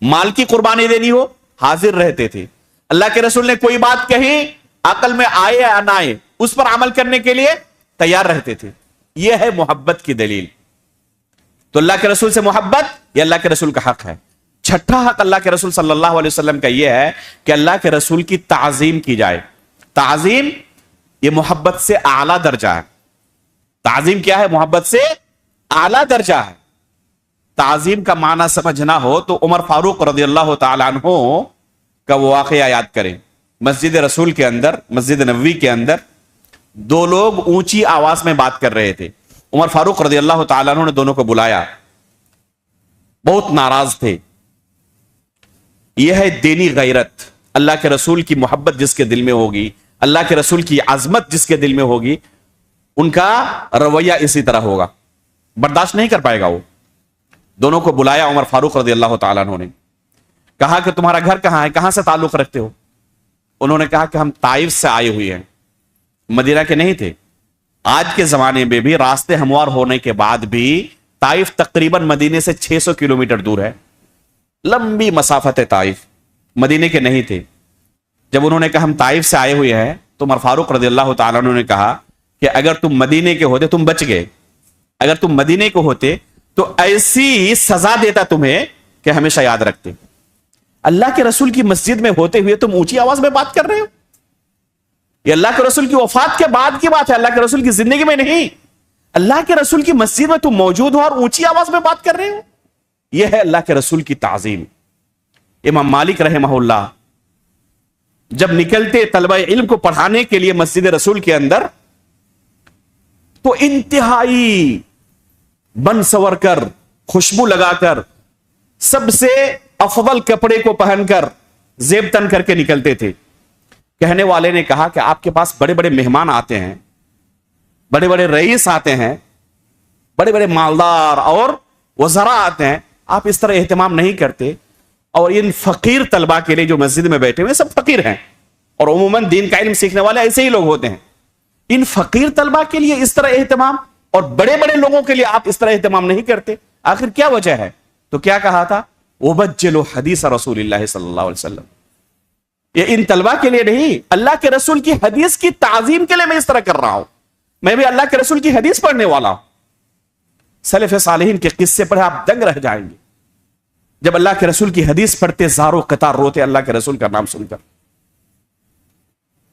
مال کی قربانی دینی ہو حاضر رہتے تھے، اللہ کے رسول نے کوئی بات کہی، عقل میں آئے یا نہ آئے، اس پر عمل کرنے کے لیے تیار رہتے تھے. یہ ہے محبت کی دلیل. تو اللہ کے رسول سے محبت یہ اللہ کے رسول کا حق ہے. چھٹا حق اللہ کے رسول صلی اللہ علیہ وسلم کا یہ ہے کہ اللہ کے رسول کی تعظیم کی جائے. تعظیم یہ محبت سے اعلیٰ درجہ ہے. تعظیم کیا ہے؟ محبت سے اعلیٰ درجہ ہے. تعظیم کا معنی سمجھنا ہو تو عمر فاروق رضی اللہ تعالیٰ عنہ کا وہ واقعہ یاد کریں. مسجد رسول کے اندر، مسجد نبوی کے اندر دو لوگ اونچی آواز میں بات کر رہے تھے. عمر فاروق رضی اللہ تعالیٰ عنہ نے دونوں کو بلایا، بہت ناراض تھے. یہ ہے دینی غیرت. اللہ کے رسول کی محبت جس کے دل میں ہوگی، اللہ کے رسول کی عظمت جس کے دل میں ہوگی، ان کا رویہ اسی طرح ہوگا. برداشت نہیں کر پائے گا وہ. دونوں کو بلایا عمر فاروق رضی اللہ تعالیٰ عنہ نے. کہا کہ تمہارا گھر کہاں ہے، کہاں سے تعلق رکھتے ہو؟ انہوں نے کہا کہ ہم طائف سے آئے ہوئے ہیں، مدینہ کے نہیں تھے. آج کے زمانے میں بھی راستے ہموار ہونے کے بعد بھی طائف تقریباً مدینے سے 600 کلومیٹر دور ہے. لمبی مسافت ہے طائف. مدینے کے نہیں تھے. جب انہوں نے کہا ہم طائف سے آئے ہوئے ہیں تو عمر فاروق رضی اللہ تعالیٰ عنہ نے کہا کہ اگر تم مدینے کے ہوتے تم بچ گئے. اگر تم مدینے کو ہوتے تو ایسی سزا دیتا تمہیں کہ ہمیشہ یاد رکھتے. اللہ کے رسول کی مسجد میں ہوتے ہوئے تم اونچی آواز میں بات کر رہے ہو. یہ اللہ کے رسول کی وفات کے بعد کی بات ہے، اللہ کے رسول کی زندگی میں نہیں. اللہ کے رسول کی مسجد میں تم موجود ہو اور اونچی آواز میں بات کر رہے ہو. یہ ہے اللہ کے رسول کی تعظیم. امام مالک رحمہ اللہ جب نکلتے طلبہ علم کو پڑھانے کے لیے مسجد رسول کے اندر تو انتہائی بن سور کر، خوشبو لگا کر، سب سے افضل کپڑے کو پہن کر، زیب تن کر کے نکلتے تھے. کہنے والے نے کہا کہ آپ کے پاس بڑے بڑے مہمان آتے ہیں، بڑے بڑے رئیس آتے ہیں، بڑے بڑے مالدار اور وزراء آتے ہیں، آپ اس طرح اہتمام نہیں کرتے. اور ان فقیر طلبہ کے لیے جو مسجد میں بیٹھے ہوئے سب فقیر ہیں، اور عموماً دین کا علم سیکھنے والے ایسے ہی لوگ ہوتے ہیں. ان فقیر طلبہ کے لیے اس طرح اہتمام اور بڑے بڑے لوگوں کے لیے آپ اس طرح اہتمام نہیں کرتے. آخر کیا وجہ ہے؟ تو کیا کہا تھا؟ وبجلوا حدیث رسول اللہ صلی اللہ علیہ وسلم. یہ ان طلبہ کے لیے نہیں، اللہ کے رسول کی حدیث کی تعظیم کے لیے میں اس طرح کر رہا ہوں. میں بھی اللہ کے رسول کی حدیث پڑھنے والا ہوں. سلف صالحین کے قصے پڑھے آپ دنگ رہ جائیں گے. جب اللہ کے رسول کی حدیث پڑھتے زاروں قطار روتے اللہ کے رسول کا نام سن کر.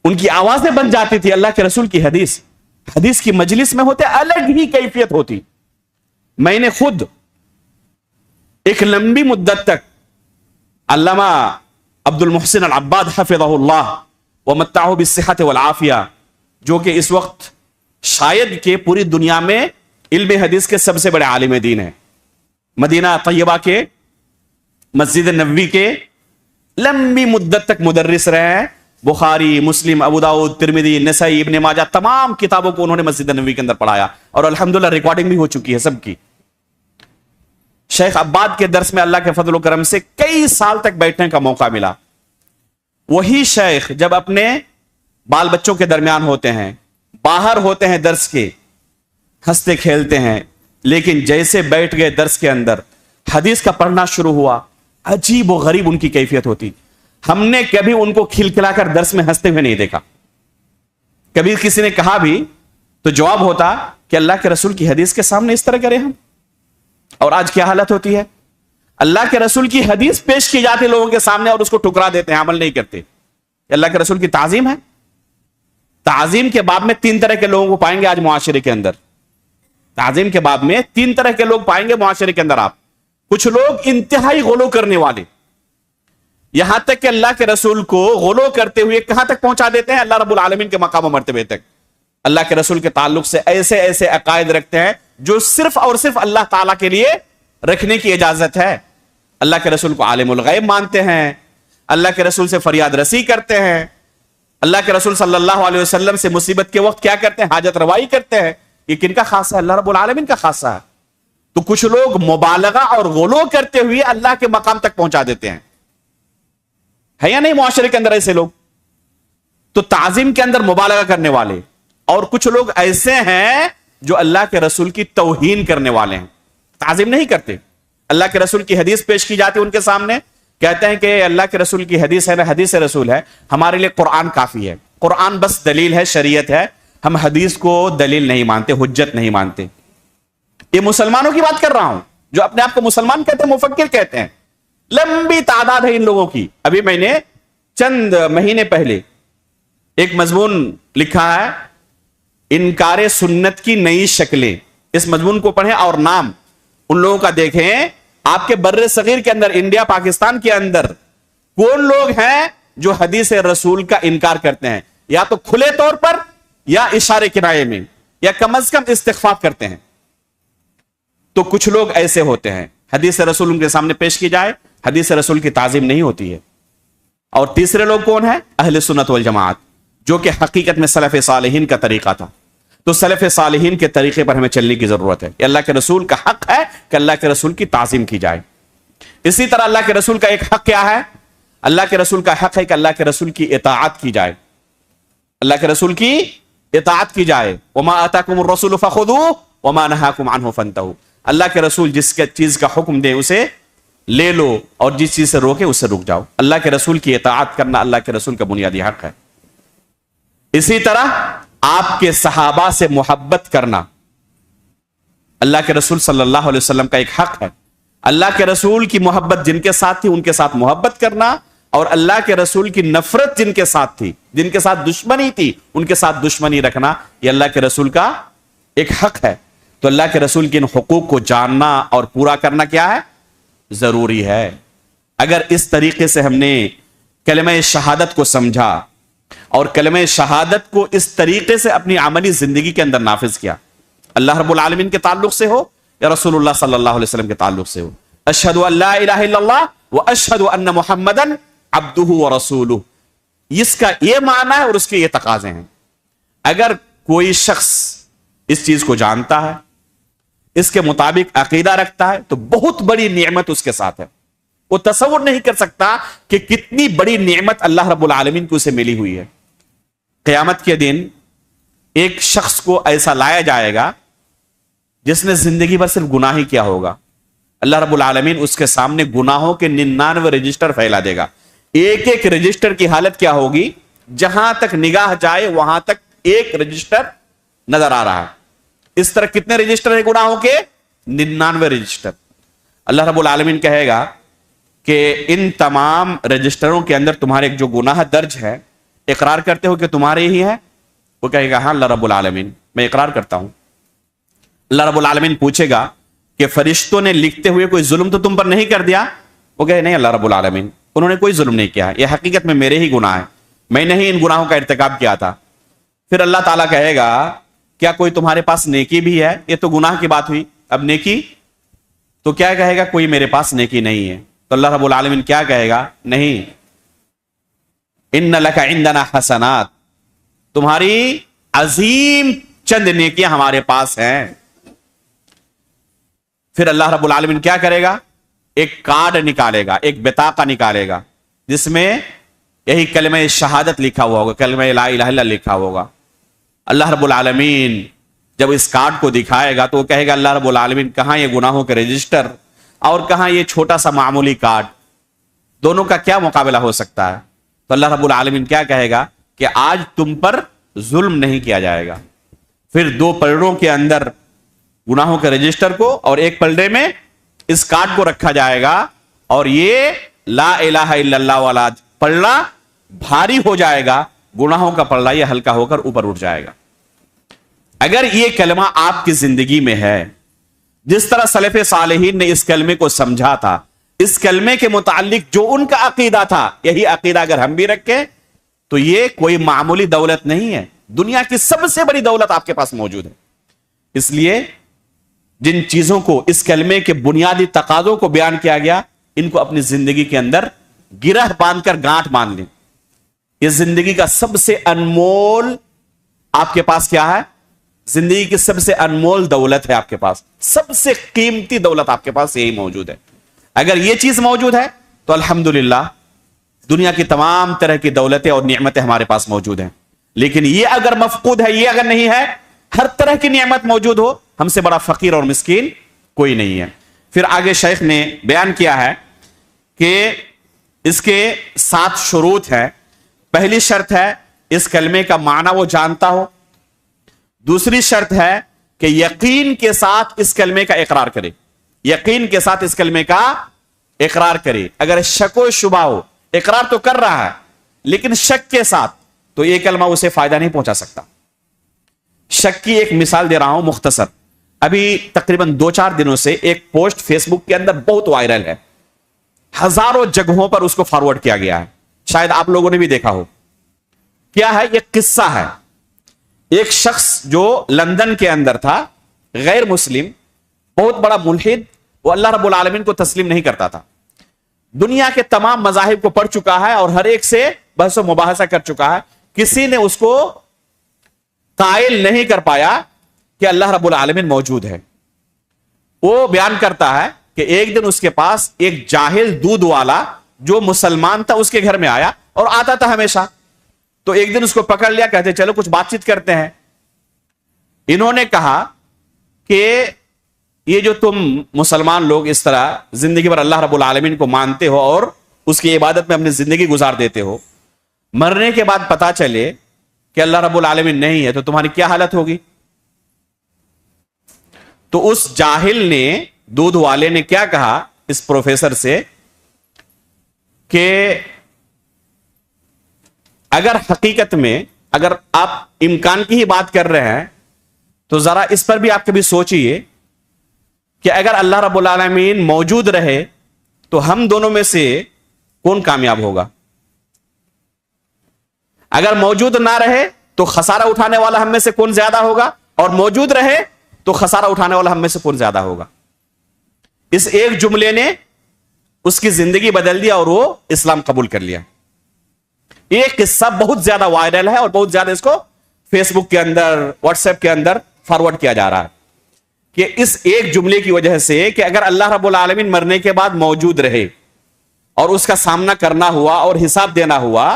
ان کی آوازیں بن جاتی تھی اللہ کے رسول کی حدیث کی مجلس میں ہوتے الگ ہی کیفیت ہوتی. میں نے خود ایک لمبی مدت تک علامہ عبد المحسن العباد حفظہ اللہ ومتعہ بالصحت والعافیہ، جو کہ اس وقت شاید کہ پوری دنیا میں علم حدیث کے سب سے بڑے عالم دین ہیں، مدینہ طیبہ کے مسجد نبوی کے لمبی مدت تک مدرس رہے ہیں. بخاری، مسلم، ابو داؤد، ترمذی، نسائی، ابن ماجہ، تمام کتابوں کو انہوں نے مسجد نبوی کے اندر پڑھایا اور الحمدللہ ریکارڈنگ بھی ہو چکی ہے سب کی. شیخ عباد کے درس میں اللہ کے فضل و کرم سے کئی سال تک بیٹھنے کا موقع ملا. وہی شیخ جب اپنے بال بچوں کے درمیان ہوتے ہیں، باہر ہوتے ہیں درس کے، ہنستے کھیلتے ہیں، لیکن جیسے بیٹھ گئے درس کے اندر حدیث کا پڑھنا شروع ہوا، عجیب و غریب ان کی کیفیت ہوتی. ہم نے کبھی ان کو کھلکھلا کر درس میں ہنستے ہوئے نہیں دیکھا. کبھی کسی نے کہا بھی تو جواب ہوتا کہ اللہ کے رسول کی حدیث کے سامنے اس طرح کرے ہم. اور آج کیا حالت ہوتی ہے؟ اللہ کے رسول کی حدیث پیش کی جاتی لوگوں کے سامنے اور اس کو ٹکرا دیتے ہیں، عمل نہیں کرتے. اللہ کے رسول کی تعظیم ہے. تعظیم کے باب میں 3 طرح کے لوگوں کو پائیں گے آج معاشرے کے اندر. تعظیم کے باب میں 3 طرح کے لوگ پائیں گے معاشرے کے اندر آپ. کچھ لوگ انتہائی غلو کرنے والے، یہاں تک کہ اللہ کے رسول کو غلو کرتے ہوئے کہاں تک پہنچا دیتے ہیں؟ اللہ رب العالمین کے مقام و مرتبے تک. اللہ کے رسول کے تعلق سے ایسے ایسے عقائد رکھتے ہیں جو صرف اور صرف اللہ تعالیٰ کے لیے رکھنے کی اجازت ہے. اللہ کے رسول کو عالم الغیب مانتے ہیں، اللہ کے رسول سے فریاد رسی کرتے ہیں، اللہ کے رسول صلی اللہ علیہ وسلم سے مصیبت کے وقت کیا کرتے ہیں؟ حاجت روائی کرتے ہیں. یہ کن کا خاصہ ہے؟ اللہ رب العالمین کا خاصہ ہے. تو کچھ لوگ مبالغہ اور غلو کرتے ہوئے اللہ کے مقام تک پہنچا دیتے ہیں. ہے یا نہیں معاشرے کے اندر ایسے لوگ؟ تو تعظیم کے اندر مبالغہ کرنے والے، اور کچھ لوگ ایسے ہیں جو اللہ کے رسول کی توہین کرنے والے ہیں، تعظیم نہیں کرتے. اللہ کے رسول کی حدیث پیش کی جاتی ان کے سامنے، کہتے ہیں کہ اللہ کے رسول کی حدیث ہے نا، حدیث رسول ہے، ہمارے لیے قرآن کافی ہے، قرآن بس دلیل ہے، شریعت ہے، ہم حدیث کو دلیل نہیں مانتے، حجت نہیں مانتے۔ یہ مسلمانوں کی بات کر رہا ہوں جو اپنے آپ کو مسلمان کہتے ہیں، مفکر کہتے ہیں، لمبی تعداد ہے ان لوگوں کی۔ ابھی میں نے چند مہینے پہلے ایک مضمون لکھا ہے، انکار سنت کی نئی شکلیں، اس مضمون کو پڑھیں اور نام ان لوگوں کا دیکھیں۔ آپ کے بر صغیر کے اندر، انڈیا پاکستان کے اندر کون لوگ ہیں جو حدیث رسول کا انکار کرتے ہیں؟ یا تو کھلے طور پر یا اشارے کنایے میں یا کم از کم استخفاف کرتے ہیں۔ تو کچھ لوگ ایسے ہوتے ہیں، حدیث رسول ان کے سامنے پیش کی جائے، حدیث رسول کی تعظیم نہیں ہوتی ہے۔ اور تیسرے لوگ کون ہیں؟ اہل سنت والجماعت، جو کہ حقیقت میں سلف صالحین کا طریقہ تھا۔ تو سلف صالحین کے طریقے پر ہمیں چلنے کی ضرورت ہے۔ یہ اللہ کے رسول کا حق ہے کہ اللہ کے رسول کی تعظیم کی جائے۔ اسی طرح اللہ کے رسول کا ایک حق کیا ہے؟ اللہ کے رسول کا حق ہے کہ اللہ کے رسول کی اطاعت کی جائے، اللہ کے رسول کی اطاعت کی جائے۔ وما آتاکم الرسول فخذوہ وما نہاکم عنہ فانتہوا۔ اللہ کے رسول جس چیز کا حکم دے اسے لے لو، اور جس چیز سے روکے اس سے رک جاؤ۔ اللہ کے رسول کی اطاعت کرنا اللہ کے رسول کا بنیادی حق ہے۔ اسی طرح آپ کے صحابہ سے محبت کرنا اللہ کے رسول صلی اللہ علیہ وسلم کا ایک حق ہے۔ اللہ کے رسول کی محبت جن کے ساتھ تھی ان کے ساتھ محبت کرنا، اور اللہ کے رسول کی نفرت جن کے ساتھ تھی، جن کے ساتھ دشمنی تھی، ان کے ساتھ دشمنی رکھنا، یہ اللہ کے رسول کا ایک حق ہے۔ تو اللہ کے رسول کے ان حقوق کو جاننا اور پورا کرنا کیا ہے؟ ضروری ہے۔ اگر اس طریقے سے ہم نے کلمہ شہادت کو سمجھا اور کلمہ شہادت کو اس طریقے سے اپنی عملی زندگی کے اندر نافذ کیا، اللہ رب العالمین کے تعلق سے ہو یا رسول اللہ صلی اللہ علیہ وسلم کے تعلق سے ہو، اشہد ان لا الہ الا اللہ واشہد ان محمدن عبدہ ورسولہ، اس کا یہ معنی ہے اور اس کے یہ تقاضے ہیں۔ اگر کوئی شخص اس چیز کو جانتا ہے، اس کے مطابق عقیدہ رکھتا ہے، تو بہت بڑی نعمت اس کے ساتھ ہے۔ وہ تصور نہیں کر سکتا کہ کتنی بڑی نعمت اللہ رب العالمین کو اسے ملی ہوئی ہے۔ قیامت کے دن ایک شخص کو ایسا لایا جائے گا جس نے زندگی بھر صرف گناہ ہی کیا ہوگا، اللہ رب العالمین اس کے سامنے گناہوں کے 99 رجسٹر پھیلا دے گا۔ ایک ایک رجسٹر کی حالت کیا ہوگی؟ جہاں تک نگاہ جائے وہاں تک ایک رجسٹر نظر آ رہا ہے۔ اس طرح کتنے رجسٹر ہیں گناہوں کے؟ 99 رجسٹر۔ اللہ رب العالمین کہے گا کہ ان تمام رجسٹروں کے اندر تمہارے جو گناہ درج ہے، اقرار کرتے ہو کہ تمہارے ہی ہیں؟ وہ کہے گا ہاں اللہ رب العالمین میں اقرار کرتا ہوں۔ اللہ رب العالمین پوچھے گا کہ فرشتوں نے لکھتے ہوئے کوئی ظلم تو تم پر نہیں کر دیا؟ وہ کہے نہیں اللہ رب العالمین انہوں نے کوئی ظلم نہیں کیا، یہ حقیقت میں میرے ہی گناہ ہیں، میں نے ہی ان گناہوں کا ارتکاب کیا تھا۔ پھر اللہ تعالیٰ کہے گا کیا کوئی تمہارے پاس نیکی بھی ہے؟ یہ تو گناہ کی بات ہوئی، اب نیکی؟ تو کیا کہے گا کوئی میرے پاس نیکی نہیں ہے۔ تو اللہ رب العالمین کیا کہے گا؟ نہیں، ان لک عندنا حسنات، تمہاری عظیم چند نیکیاں ہمارے پاس ہیں۔ پھر اللہ رب العالمین کیا کرے گا؟ ایک کارڈ نکالے گا، ایک بطاقہ نکالے گا جس میں یہی کلمہ شہادت لکھا ہوا ہوگا، کلمہ لا الہ الا اللہ لکھا ہوگا۔ اللہ رب العالمین جب اس کارڈ کو دکھائے گا تو وہ کہے گا اللہ رب العالمین کہاں یہ گناہوں کے رجسٹر اور کہاں یہ چھوٹا سا معمولی کارڈ، دونوں کا کیا مقابلہ ہو سکتا ہے؟ تو اللہ رب العالمین کیا کہے گا کہ آج تم پر ظلم نہیں کیا جائے گا۔ پھر 2 پلڑوں کے اندر گناہوں کے رجسٹر کو اور ایک پلڑے میں اس کارڈ کو رکھا جائے گا، اور یہ لا الہ الا اللہ والا پلڑا بھاری ہو جائے گا، گناہوں کا پلڑا یہ ہلکا ہو کر اوپر اٹھ جائے گا۔ اگر یہ کلمہ آپ کی زندگی میں ہے، جس طرح سلف صالحین نے اس کلمے کو سمجھا تھا، اس کلمے کے متعلق جو ان کا عقیدہ تھا، یہی عقیدہ اگر ہم بھی رکھیں تو یہ کوئی معمولی دولت نہیں ہے، دنیا کی سب سے بڑی دولت آپ کے پاس موجود ہے۔ اس لیے جن چیزوں کو اس کلمے کے بنیادی تقاضوں کو بیان کیا گیا، ان کو اپنی زندگی کے اندر گرہ باندھ کر گانٹھ باندھ لیں۔ یہ زندگی کا سب سے انمول آپ کے پاس کیا ہے؟ زندگی کی سب سے انمول دولت ہے آپ کے پاس، سب سے قیمتی دولت آپ کے پاس یہی موجود ہے۔ اگر یہ چیز موجود ہے تو الحمدللہ دنیا کی تمام طرح کی دولتیں اور نعمتیں ہمارے پاس موجود ہیں۔ لیکن یہ اگر مفقود ہے، یہ اگر نہیں ہے، ہر طرح کی نعمت موجود ہو، ہم سے بڑا فقیر اور مسکین کوئی نہیں ہے۔ پھر آگے شیخ نے بیان کیا ہے کہ اس کے 7 شروط ہیں. پہلی شرط ہے اس کلمے کا معنی وہ جانتا ہو. دوسری شرط ہے کہ یقین کے ساتھ اس کلمے کا اقرار کرے. یقین کے ساتھ اس کلمے کا اقرار کرے. اگر شک و شبہ ہو، اقرار تو کر رہا ہے لیکن شک کے ساتھ، تو یہ کلمہ اسے فائدہ نہیں پہنچا سکتا. شک کی ایک مثال دے رہا ہوں مختصر. ابھی تقریباً 2-4 دنوں سے ایک پوسٹ فیس بک کے اندر بہت وائرل ہے. ہزاروں جگہوں پر اس کو فارورڈ کیا گیا ہے. شاید آپ لوگوں نے بھی دیکھا ہو. کیا ہے؟ یہ قصہ ہے. ایک شخص جو لندن کے اندر تھا، غیر مسلم، بہت بڑا ملحد، وہ اللہ رب العالمین کو تسلیم نہیں کرتا تھا. دنیا کے تمام مذاہب کو پڑھ چکا ہے اور ہر ایک سے بحث و مباحثہ کر چکا ہے. کسی نے اس کو قائل نہیں کر پایا کہ اللہ رب العالمین موجود ہے. وہ بیان کرتا ہے کہ ایک دن اس کے پاس ایک جاہل دودھ والا جو مسلمان تھا اس کے گھر میں آیا اور آتا تھا ہمیشہ. تو ایک دن اس کو پکڑ لیا، کہتے چلو کچھ بات چیت کرتے ہیں. انہوں نے کہا کہ یہ جو تم مسلمان لوگ اس طرح زندگی بھر اللہ رب العالمین کو مانتے ہو اور اس کی عبادت میں اپنی زندگی گزار دیتے ہو، مرنے کے بعد پتا چلے کہ اللہ رب العالمین نہیں ہے تو تمہاری کیا حالت ہوگی؟ تو اس جاہل نے، دودھ والے نے کیا کہا اس پروفیسر سے کہ اگر حقیقت میں، اگر آپ امکان کی ہی بات کر رہے ہیں تو ذرا اس پر بھی آپ کبھی سوچئے کہ اگر اللہ رب العالمین موجود رہے تو ہم دونوں میں سے کون کامیاب ہوگا؟ اگر موجود نہ رہے تو خسارہ اٹھانے والا ہم میں سے کون زیادہ ہوگا؟ اور موجود رہے تو خسارہ اٹھانے والا ہم میں سے کون زیادہ ہوگا؟ اس ایک جملے نے اس کی زندگی بدل دیا اور وہ اسلام قبول کر لیا. یہ قصہ بہت زیادہ وائرل ہے اور بہت زیادہ اس کو فیس بک کے اندر، واٹس ایپ کے اندر فارورڈ کیا جا رہا ہے کہ اس ایک جملے کی وجہ سے کہ اگر اللہ رب العالمین مرنے کے بعد موجود رہے اور اس کا سامنا کرنا ہوا اور حساب دینا ہوا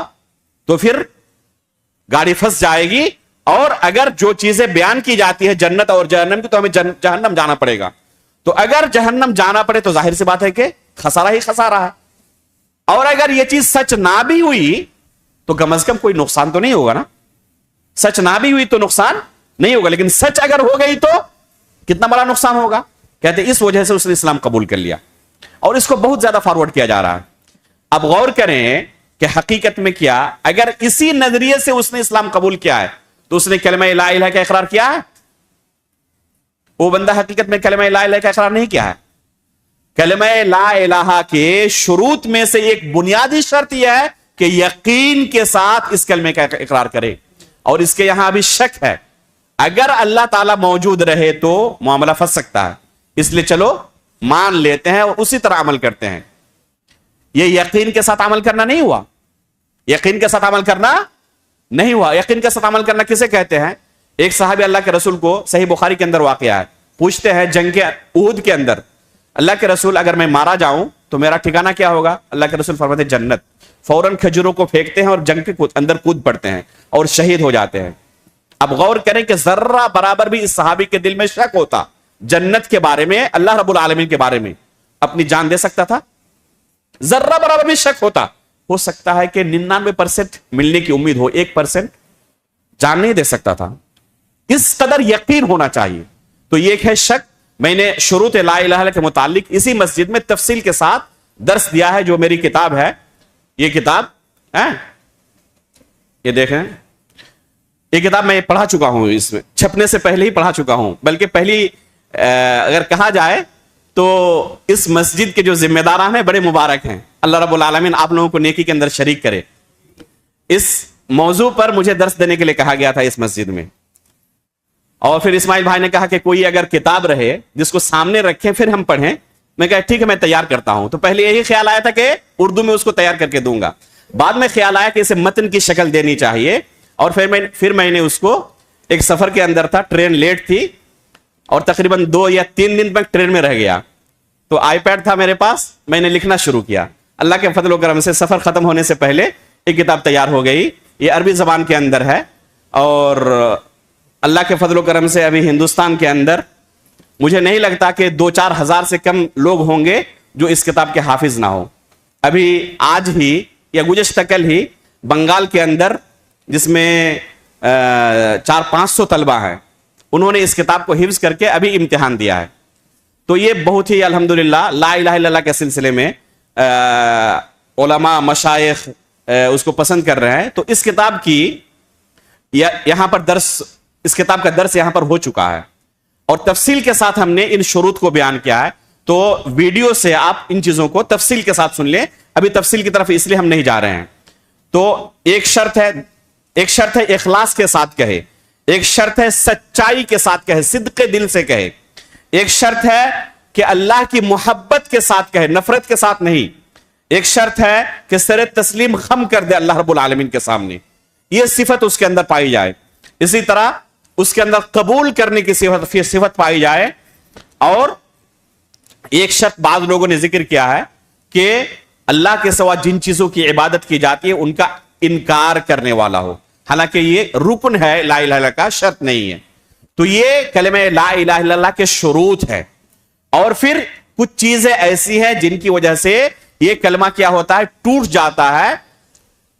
تو پھر گاڑی پھنس جائے گی. اور اگر جو چیزیں بیان کی جاتی ہے جنت اور جہنم کی، تو ہمیں جہنم جانا پڑے گا. تو اگر جہنم جانا پڑے تو ظاہر سی بات ہے کہ خسارہ ہی خسارہ ہے. اور اگر یہ چیز سچ نہ بھی ہوئی تو کم از کم کوئی نقصان تو نہیں ہوگا نا. سچ نہ بھی ہوئی تو نقصان نہیں ہوگا، لیکن سچ اگر ہو گئی تو کتنا بڑا نقصان ہوگا. کہتے اس وجہ سے اس نے اسلام قبول کر لیا اور اس کو بہت زیادہ فارورڈ کیا جا رہا ہے. اب غور کریں کہ حقیقت میں کیا، اگر اسی نظریے سے اس نے اسلام قبول کیا ہے تو اس نے کلمہ لا الہ کا اقرار کیا ہے؟ وہ بندہ حقیقت میں کلمہ لا الہ کا اقرار نہیں کیا ہے. کلمہ لا الہ کے شروط میں سے ایک بنیادی شرط یہ ہے کہ یقین کے ساتھ اس کلمے کا اقرار کرے. اور اس کے یہاں ابھی شک ہے، اگر اللہ تعالیٰ موجود رہے تو معاملہ پھنس سکتا ہے، اس لیے چلو مان لیتے ہیں اور اسی طرح عمل کرتے ہیں. یہ یقین کے ساتھ عمل کرنا نہیں ہوا. یقین کے ساتھ عمل کرنا نہیں ہوا. یقین کے ساتھ عمل کرنا کسے کہتے ہیں؟ ایک صحابی اللہ کے رسول کو، صحیح بخاری کے اندر واقعہ ہے، پوچھتے ہیں جنگ کے احد کے اندر، اللہ کے رسول اگر میں مارا جاؤں تو میرا ٹھکانہ کیا ہوگا؟ اللہ کے رسول فرماتے ہیں جنت. فوراً کھجوروں کو پھینکتے ہیں اور جنگ کے اندر کود پڑتے ہیں اور شہید ہو جاتے ہیں. اب غور کریں کہ ذرہ برابر بھی اس صحابی کے دل میں شک ہوتا جنت کے بارے میں، اللہ رب العالمین کے بارے میں، اپنی جان دے سکتا تھا؟ ذرہ برابر بھی شک ہوتا، ہو سکتا ہے کہ 99% ملنے کی امید ہو، 1% جان نہیں دے سکتا تھا. اس قدر یقین ہونا چاہیے. تو یہ ایک ہے شک. میں نے شروط لا الہ کے متعلق اسی مسجد میں تفصیل کے ساتھ درس دیا ہے، جو میری کتاب ہے. یہ کتاب یہ دیکھیں، یہ کتاب میں پڑھا چکا ہوں، اس میں چھپنے سے پہلے ہی پڑھا چکا ہوں. بلکہ پہلی اگر کہا جائے تو اس مسجد کے جو ذمہ داران ہیں بڑے مبارک ہیں. اللہ رب العالمین آپ لوگوں کو نیکی کے اندر شریک کرے. اس موضوع پر مجھے درس دینے کے لیے کہا گیا تھا اس مسجد میں، اور پھر اسماعیل بھائی نے کہا کہ کوئی اگر کتاب رہے جس کو سامنے رکھیں پھر ہم پڑھیں. میں کہا ٹھیک ہے میں تیار کرتا ہوں. تو پہلے یہی خیال آیا تھا کہ اردو میں اس کو تیار کر کے دوں گا. بعد میں خیال آیا کہ اسے متن کی شکل دینی چاہیے، اور پھر میں نے اس کو، ایک سفر کے اندر تھا، ٹرین لیٹ تھی اور تقریباً 2 یا 3 دن تک ٹرین میں رہ گیا. تو آئی پیڈ تھا میرے پاس، میں نے لکھنا شروع کیا. اللہ کے فضل و کرم سے سفر ختم ہونے سے پہلے ایک کتاب تیار ہو گئی. یہ عربی زبان کے اندر ہے، اور اللہ کے فضل و کرم سے ابھی ہندوستان کے اندر مجھے نہیں لگتا کہ 2-4 ہزار سے کم لوگ ہوں گے جو اس کتاب کے حافظ نہ ہو. ابھی آج ہی یا گزشتہ کل ہی بنگال کے اندر جس میں 400-500 طلبہ ہیں، انہوں نے اس کتاب کو حفظ کر کے ابھی امتحان دیا ہے. تو یہ بہت ہی الحمدللہ لا الہ الا اللہ کے سلسلے میں علماء مشائخ اس کو پسند کر رہے ہیں. تو اس کتاب کی یہاں پر اس کتاب کا درس یہاں پر ہو چکا ہے اور تفصیل کے ساتھ ہم نے ان شروط کو بیان کیا ہے. تو ویڈیو سے آپ ان چیزوں کو تفصیل کے ساتھ سن لیں. ابھی تفصیل کی طرف اس لیے ہم نہیں جا رہے ہیں. تو ایک شرط ہے اخلاص کے ساتھ کہے، ایک شرط ہے سچائی کے ساتھ کہے، صدق دل سے کہے، ایک شرط ہے کہ اللہ کی محبت کے ساتھ کہے، نفرت کے ساتھ نہیں، ایک شرط ہے کہ سر تسلیم خم کر دے اللہ رب العالمین کے سامنے، یہ صفت اس کے اندر پائی جائے. اسی طرح اس کے اندر قبول کرنے کی صفت پائی جائے. اور ایک شرط بعض لوگوں نے ذکر کیا ہے کہ اللہ کے سوا جن چیزوں کی عبادت کی جاتی ہے ان کا انکار کرنے والا ہو. حالانکہ یہ رکن ہے لا الہ الا اللہ کا، شرط نہیں ہے. تو یہ کلمہ لا الہ الا اللہ کے شروط ہے. اور پھر کچھ چیزیں ایسی ہیں جن کی وجہ سے یہ کلمہ کیا ہوتا ہے، ٹوٹ جاتا ہے.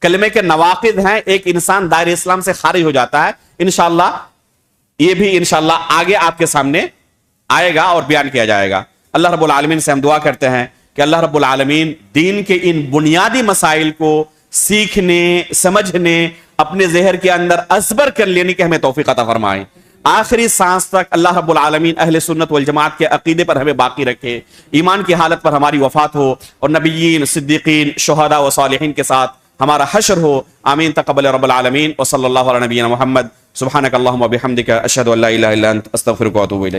کلمے کے نواقض ہیں، ایک انسان دائرہ اسلام سے خارج ہو جاتا ہے. انشاءاللہ یہ بھی انشاءاللہ آگے آپ کے سامنے آئے گا اور بیان کیا جائے گا. اللہ رب العالمین سے ہم دعا کرتے ہیں کہ اللہ رب العالمین دین کے ان بنیادی مسائل کو سیکھنے، سمجھنے، اپنے ذہن کے اندر ازبر کر لینے کی ہمیں توفیق عطا فرمائے. آخری سانس تک اللہ رب العالمین اہل سنت والجماعت کے عقیدے پر ہمیں باقی رکھے، ایمان کی حالت پر ہماری وفات ہو اور نبیین، صدیقین، شہداء و صالحین کے ساتھ ہمارا حشر ہو. آمین. تقبل رب العالمین وصلی اللہ علی نبینا محمد. سبحانک اللہم و بحمدک، اشہد ان لا الہ الا انت، استغفرک و اتوب الیک.